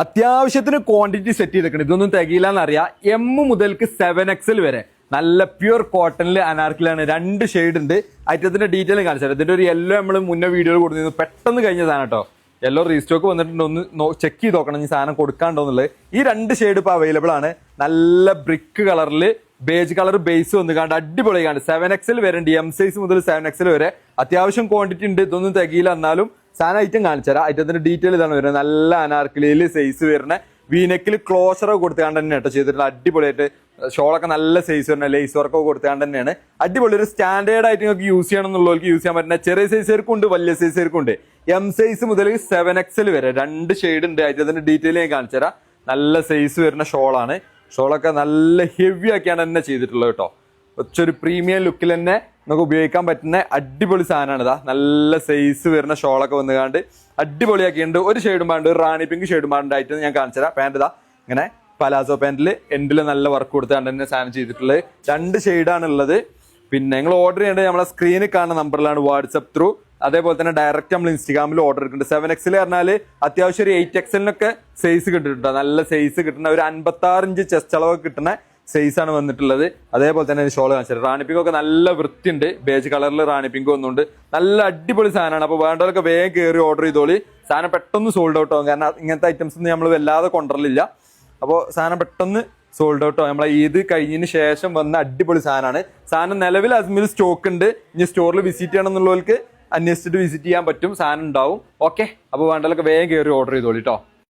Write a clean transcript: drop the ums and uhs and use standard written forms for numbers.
അത്യാവശ്യത്തിന് quantity set ചെയ്തിട്ടുണ്ട്. ഇതൊന്നും തികയില്ല എന്നറിയാം. എം മുതൽക്ക് 7XL വരെ നല്ല പ്യുർ കോട്ടണിൽ അനാർക്കിലാണ്. 2 ഷെയ്ഡ് ഉണ്ട്. ഐറ്റത്തിന്റെ ഡീറ്റെയിൽ കാണിച്ചാൽ ഇതിന്റെ ഒരു യെല്ലോ നമ്മൾ മുന്നേ വീഡിയോയിൽ കൊടുത്തിരുന്നു. പെട്ടെന്ന് കഴിഞ്ഞതാണ് കേട്ടോ. യെല്ലോ റീസ്റ്റോക്ക് വന്നിട്ടുണ്ട്. ഒന്ന് ചെക്ക് ചെയ്ത് നോക്കണം ഈ സാധനം കൊടുക്കാണ്ടോ എന്നുള്ളത്. ഈ 2 ഷെയ്ഡ് ഇപ്പോൾ അവൈലബിൾ ആണ്. നല്ല ബ്രിക്ക് കളറിൽ ബേജ് കളർ ബേസ് വന്നുകാണ്ട് അടിപൊളിയാണ്. 7XL വരെ ഉണ്ട്. എം സൈസ് മുതൽ 7XL വരെ അത്യാവശ്യം ക്വാണ്ടിറ്റി ഉണ്ട്. ഇതൊന്നും തികയില്ല. എന്നാലും സാധനം ഐറ്റം കാണിച്ചു തരാം. ഐറ്റത്തിന്റെ ഡീറ്റെയിൽ ഇതാണ് വരുന്നത്. നല്ല അനാർക്കലിയിൽ സൈസ് വരുന്ന വീനെക്കിൽ ക്ലോസർ കൊടുത്തുകൊണ്ട് തന്നെ കേട്ടോ ചെയ്തിട്ടുള്ള അടിപൊളിയായിട്ട്. ഷോളൊക്കെ നല്ല സൈസ് വരുന്ന ലേസ് വർക്കൊക്കെ കൊടുത്തുകൊണ്ട് തന്നെയാണ്. അടിപൊളി ഒരു സ്റ്റാൻഡേർഡ് ആയിട്ട് നിങ്ങൾക്ക് യൂസ് ചെയ്യണം എന്നുള്ളവർക്ക് യൂസ് ചെയ്യാൻ പറ്റുന്ന ചെറിയ സൈസുകാർക്കും ഉണ്ട്, വലിയ സൈസുകാർക്കും ഉണ്ട്. എം സൈസ് മുതൽ 7XL വരെ 2 ഷെയ്ഡ് ഉണ്ട്. ഐറ്റത്തിന്റെ ഡീറ്റെയിൽ ഞാൻ കാണിച്ചു തരാം. നല്ല സൈസ് വരുന്ന ഷോളാണ്. ഷോളൊക്കെ നല്ല ഹെവി ആക്കിയാണ് തന്നെ ചെയ്തിട്ടുള്ളത് കേട്ടോ. കുറച്ചൊരു പ്രീമിയം ലുക്കിൽ തന്നെ നമുക്ക് ഉപയോഗിക്കാൻ പറ്റുന്ന അടിപൊളി സാധനമാണ്. ഇതാ നല്ല സൈസ് വരുന്ന ഷോളൊക്കെ വന്നുകാണ്ട് അടിപൊളിയാക്കിയിട്ടുണ്ട്. ഒരു ഷെയ്ഡും പാണ്ട് ഒരു റാണി പിങ്ക് ഷെയ്ഡും പാണ്ടായിട്ട് ഞാൻ കാണിച്ചു തരാം. പാൻറ് ഇതാ ഇങ്ങനെ പലാസോ പാൻറ്റിൽ എൻഡിൽ നല്ല വർക്ക് കൊടുത്തുകൊണ്ട് തന്നെ സാധനം ചെയ്തിട്ടുള്ളത്. 2 ഷെയ്ഡാണ് ഉള്ളത്. പിന്നെ നിങ്ങൾ ഓർഡർ ചെയ്യേണ്ടത് നമ്മളെ സ്ക്രീനിൽ കാണുന്ന നമ്പറിലാണ് വാട്സപ്പ് ത്രൂ. അതേപോലെ തന്നെ ഡയറക്റ്റ് നമ്മൾ ഇൻസ്റ്റാഗ്രാമിൽ ഓർഡർ എടുക്കുന്നുണ്ട്. 7XL പറഞ്ഞാൽ അത്യാവശ്യം ഒരു 8XL സൈസ് കിട്ടുന്നുണ്ട്. നല്ല സൈസ് കിട്ടുന്ന ഒരു 56 ഇഞ്ച് ചെസ്റ്റ് അളവ് കിട്ടുന്ന സൈസാണ് വന്നിട്ടുള്ളത്. അതേപോലെ തന്നെ ഷോൾ കാണിച്ചത് റാണി പിങ്ക് ഒക്കെ നല്ല വൃത്തിയുണ്ട്. ബേജ് കളറിൽ റാണി പിങ്ക് വന്നുകൊണ്ട് നല്ല അടിപൊളി സാധനമാണ്. അപ്പോൾ വേണ്ടവരൊക്കെ വേഗം കയറി ഓർഡർ ചെയ്തോളി. സാധനം പെട്ടെന്ന് സോൾഡ് ഔട്ട് ആവും. കാരണം ഇങ്ങനത്തെ ഐറ്റംസ് ഒന്നും നമ്മൾ വല്ലാതെ കൊണ്ടുവരലില്ല. അപ്പോൾ സാധനം പെട്ടെന്ന് സോൾഡ് ഔട്ട് ആവും. നമ്മളെ ഈദ് കഴിഞ്ഞതിന് ശേഷം വന്ന അടിപൊളി സാധനമാണ്. സാധനം നിലവിൽ അജ്മീർ സ്റ്റോക്ക് ഉണ്ട്. ഇനി സ്റ്റോറിൽ വിസിറ്റ് ചെയ്യണം എന്നുള്ളവർക്ക് അന്വേഷിച്ചിട്ട് വിസിറ്റ് ചെയ്യാൻ പറ്റും. സാധനം ഉണ്ടാവും. ഓക്കെ, അപ്പോൾ വേണ്ടവരൊക്കെ വേഗം കയറി ഓർഡർ ചെയ്തോളി കേട്ടോ.